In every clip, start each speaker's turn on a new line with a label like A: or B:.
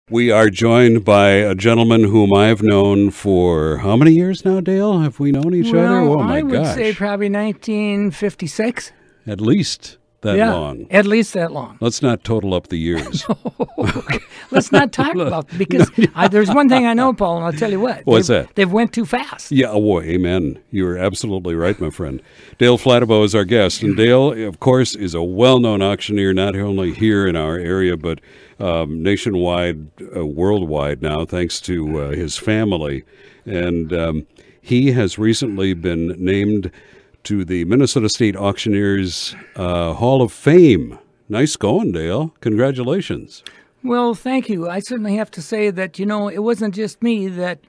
A: We are joined by a gentleman whom I've known for how many years now, Dale? Have we known each other? Oh, my gosh.
B: I would say probably 1956.
A: At least that long.
B: At least that long.
A: Let's not total up the years.
B: Let's not talk about it, because there's one thing I know, Paul, and I'll tell you what.
A: What's that?
B: They've went too fast.
A: Yeah, oh, amen. You're absolutely right, my friend. Dale Fladeboe is our guest. And Dale, of course, is a well-known auctioneer, not only here in our area, but nationwide, worldwide now, thanks to his family. And he has recently been named to the Minnesota State Auctioneers Hall of Fame. Nice going, Dale. Congratulations.
B: Well, thank you. I certainly have to say that, you know, it wasn't just me that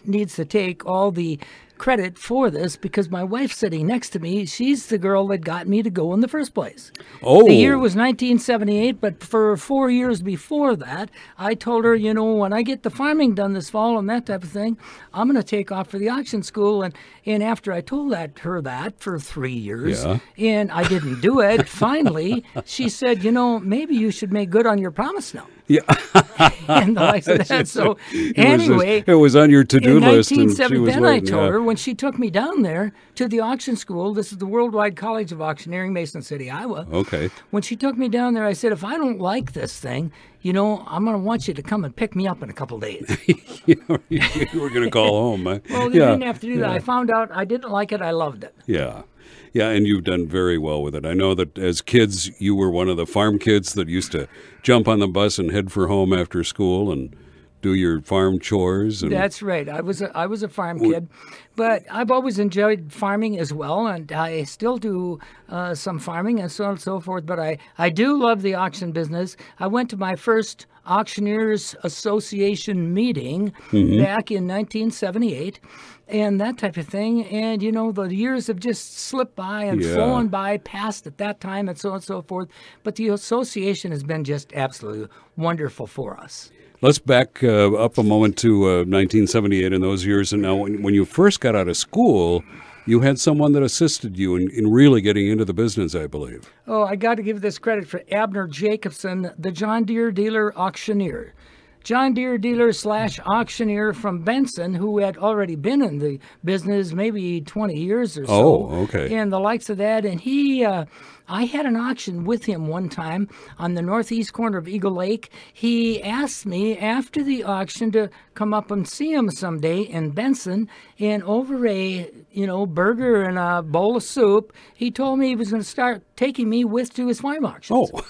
B: needs to take all the credit for this, because my wife sitting next to me, she's the girl that got me to go in the first place.
A: Oh.
B: The year was 1978, but for 4 years before that, I told her, you know, when I get the farming done this fall and that type of thing, I'm going to take off for the auction school. And after I told her that for 3 years, and I didn't do it, finally, she said, you know, maybe you should make good on your promise now.
A: Yeah.
B: And the likes of that. So anyway,
A: it was on your to-do list, and she was
B: then
A: waiting.
B: I told her, when she took me down there to the auction school, this is the Worldwide College of Auctioneering, Mason City, Iowa.
A: Okay.
B: When she took me down there, I said, if I don't like this thing, you know, I'm going to want you to come and pick me up in a couple of days.
A: You were going to call home.
B: Well, you didn't have to do that. I found out I didn't like it. I loved it.
A: Yeah. Yeah, and you've done very well with it. I know that as kids, you were one of the farm kids that used to jump on the bus and head for home after school and do your farm chores. And
B: that's right. I was a farm kid, but I've always enjoyed farming as well, and I still do some farming and so on and so forth. But I do love the auction business. I went to my first Auctioneers Association meeting back in 1978. And that type of thing. And, you know, the years have just slipped by and flown by past at that time and so on and so forth. But the association has been just absolutely wonderful for us.
A: Let's back up a moment to 1978 and those years. And now when you first got out of school, you had someone that assisted you in really getting into the business, I believe. Oh,
B: I got to give this credit for Abner Jacobson, the John Deere dealer auctioneer. John Deere dealer / auctioneer from Benson, who had already been in the business maybe 20 years or so.
A: Oh, okay.
B: And the likes of that. And I had an auction with him one time on the northeast corner of Eagle Lake. He asked me after the auction to come up and see him someday in Benson, and over a, you know, burger and a bowl of soup, he told me he was going to start taking me to his farm auctions.
A: Oh.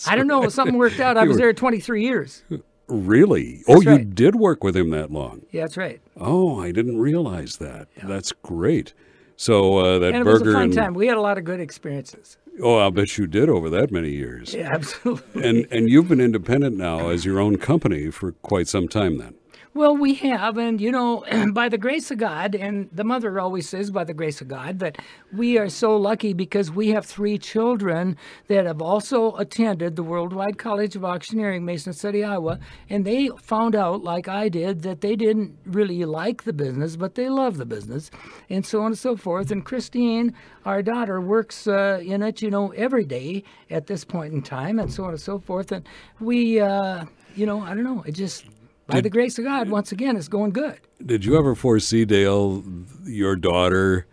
B: I don't know, something worked out. I was there 23 years.
A: Really?
B: That's
A: you
B: right.
A: did work with him that long?
B: Yeah, that's right.
A: Oh, I didn't realize that. Yeah. That's great. So that
B: and it
A: burger
B: was a fun time. We had a lot of good experiences.
A: Oh, I'll bet you did over that many years.
B: Yeah, absolutely.
A: And you've been independent now as your own company for quite some time then.
B: Well, we have, and, you know, by the grace of God, and the mother always says by the grace of God, that we are so lucky because we have 3 children that have also attended the Worldwide College of Auctioneering, Mason City, Iowa, and they found out, like I did, that they didn't really like the business, but they love the business, and so on and so forth. And Christine, our daughter, works in it, you know, every day at this point in time, and so on and so forth. And we, you know, I don't know, it just... By the grace of God, once again, it's going good.
A: Did you ever foresee, Dale, your daughter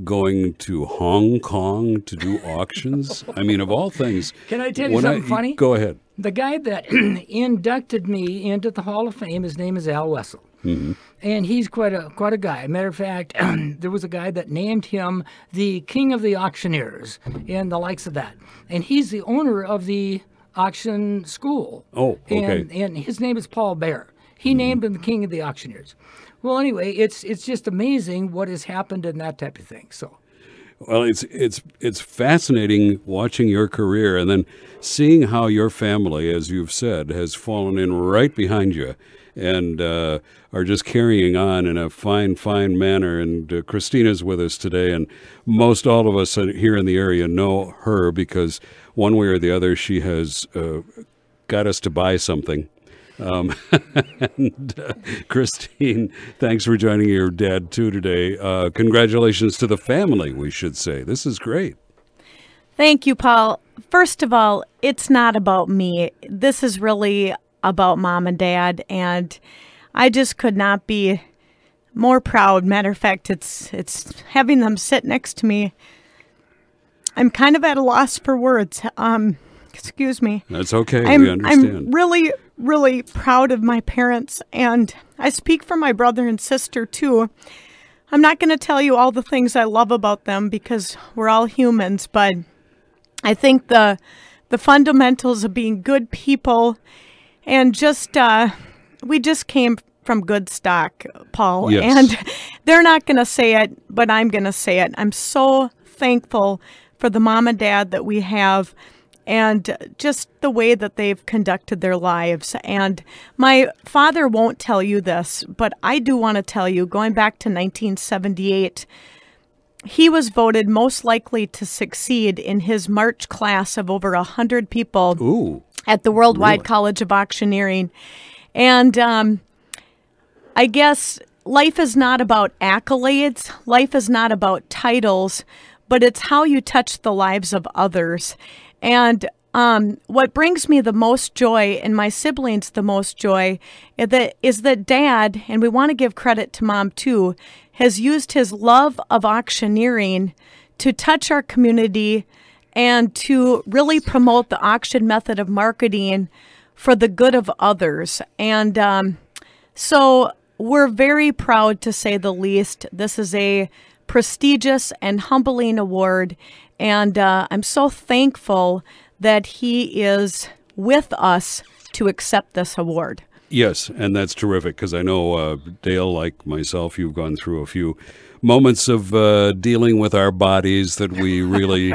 A: going to Hong Kong to do auctions? I mean, of all things.
B: Can I tell you something funny?
A: Go ahead.
B: The guy that inducted me into the Hall of Fame, his name is Al Wessel. Mm-hmm. And he's quite a guy. Matter of fact, there was a guy that named him the King of the Auctioneers and the likes of that. And he's the owner of the auction school.
A: Oh, okay.
B: And his name is Paul Bear. He named him the King of the Auctioneers. Well, anyway, it's just amazing what has happened in that type of thing. So,
A: well, it's fascinating watching your career and then seeing how your family, as you've said, has fallen in right behind you and are just carrying on in a fine manner. And Christina's with us today, and most all of us here in the area know her because one way or the other she has got us to buy something. And Christine, thanks for joining your dad too today. Congratulations to the family, we should say. This is great.
C: Thank you, Paul. First of all, it's not about me. This is really about Mom and Dad, and I just could not be more proud. Matter of fact, it's having them sit next to me. I'm kind of at a loss for words. Excuse me.
A: That's okay. We understand.
C: I'm really, really proud of my parents, and I speak for my brother and sister too. I'm not going to tell you all the things I love about them because we're all humans, but I think the fundamentals of being good people and just we just came from good stock, Paul.
A: Yes.
C: And they're not going to say it, but I'm going to say it. I'm so thankful for the mom and dad that we have and just the way that they've conducted their lives. And my father won't tell you this, but I do want to tell you, going back to 1978, he was voted most likely to succeed in his March class of over 100 people
A: Ooh,
C: at the Worldwide
A: really?
C: College of Auctioneering. And I guess life is not about accolades. Life is not about titles, but it's how you touch the lives of others. And what brings me the most joy, and my siblings the most joy, is that Dad, and we want to give credit to Mom too, has used his love of auctioneering to touch our community and to really promote the auction method of marketing for the good of others. And so we're very proud, to say the least. This is a prestigious and humbling award, and I'm so thankful that he is with us to accept this award.
A: yes, and that's terrific because I know, Dale, like myself, you've gone through a few moments of dealing with our bodies that we really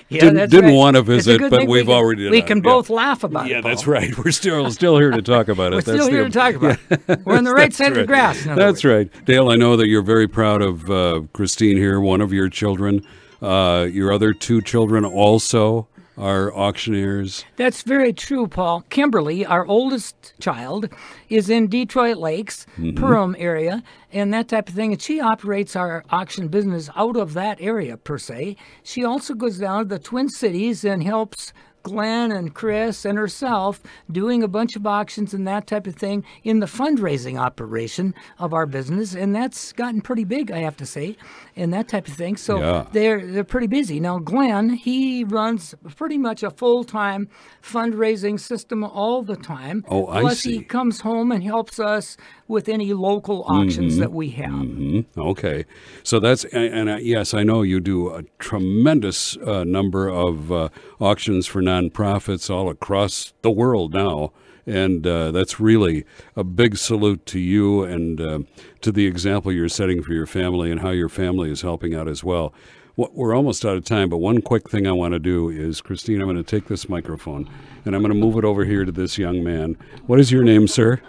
A: didn't want to visit, but we've already done.
B: We can both laugh about it.
A: Yeah,
B: Paul.
A: that's right. We're still here to talk about it.
B: We're still here to talk about it. We're on the right side of the grass.
A: That's right. Dale, I know that you're very proud of Christine here, one of your children. Your other two children also are auctioneers.
B: That's very true, Paul. Kimberly, our oldest child, is in Detroit Lakes, Perham area, and that type of thing. And she operates our auction business out of that area, per se. She also goes down to the Twin Cities and helps Glenn and Chris and herself doing a bunch of auctions and that type of thing in the fundraising operation of our business, and that's gotten pretty big, I have to say, and that type of thing. So
A: Yeah.
B: they're pretty busy. Now Glenn, he runs pretty much a full-time fundraising system all the time.
A: Oh, I
B: Plus
A: see.
B: he comes home and helps us with any local auctions that we have.
A: Okay, so that's yes, I know you do a tremendous number of auctions for nonprofits all across the world now, and that's really a big salute to you and to the example you're setting for your family and how your family is helping out as well. We're almost out of time, but one quick thing I want to do is, Christine, I'm going to take this microphone and I'm going to move it over here to this young man. What is your name, sir?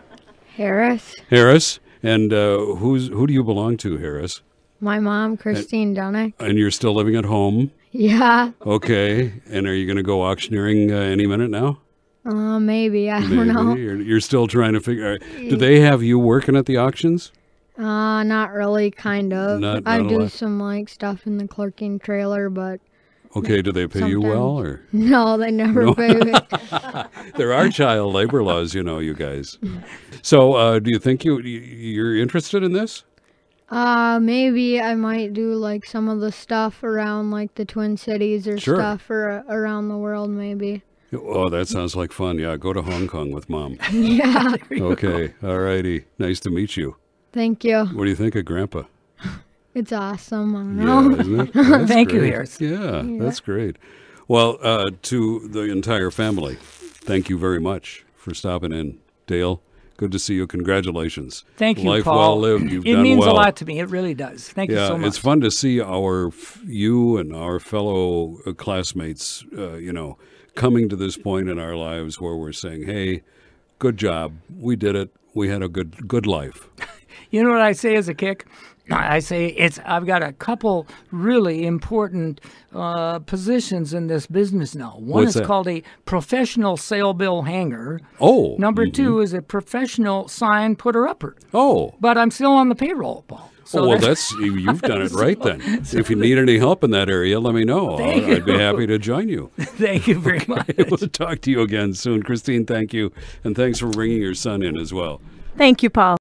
D: Harris.
A: Harris. And who do you belong to, Harris?
D: My mom, Christine Dunnick.
A: And you're still living at home?
D: Yeah.
A: Okay. And are you going to go auctioneering any minute now?
D: Maybe. I don't know.
A: You're still trying to figure out. Do they have you working at the auctions?
D: Not really, kind of.
A: Not
D: I
A: a
D: do
A: lot.
D: some stuff in the clerking trailer, but
A: Okay. Do they pay you well? Or
D: no, they never pay me.
A: there are child labor laws, you guys. So do you think you're interested in this?
D: Maybe I might do some of the stuff around the Twin Cities or
A: Sure.
D: stuff around the world, maybe.
A: Oh, that sounds like fun. Yeah, go to Hong Kong with Mom.
D: Yeah.
A: Okay. All righty. Nice to meet you.
D: Thank you.
A: What do you think of Grandpa?
D: It's awesome. I don't know.
A: Yeah, isn't it? That's
B: Thank you,
A: great.
B: Harris.
A: Yeah, that's great. Well, to the entire family, thank you very much for stopping in. Dale, good to see you. Congratulations.
B: Thank you,
A: Life
B: Paul.
A: well lived. You've
B: it
A: done
B: means
A: well.
B: a lot to me. It really does. Thank you so much.
A: It's fun to see you and our fellow classmates, coming to this point in our lives where we're saying, "Hey, good job. We did it. We had a good life."
B: You know what I say as a kick? I say I've got a couple really important positions in this business now. One
A: What's
B: is
A: that?
B: called a professional sale bill hanger.
A: Oh.
B: Number two is a professional sign putter-upper.
A: Oh.
B: But I'm still on the payroll, Paul. So
A: well, you've done it right then. If you need any help in that area, let me know. I'd be happy to join you.
B: Thank you very much.
A: We'll talk to you again soon. Christine, thank you. And thanks for bringing your son in as well.
C: Thank you, Paul.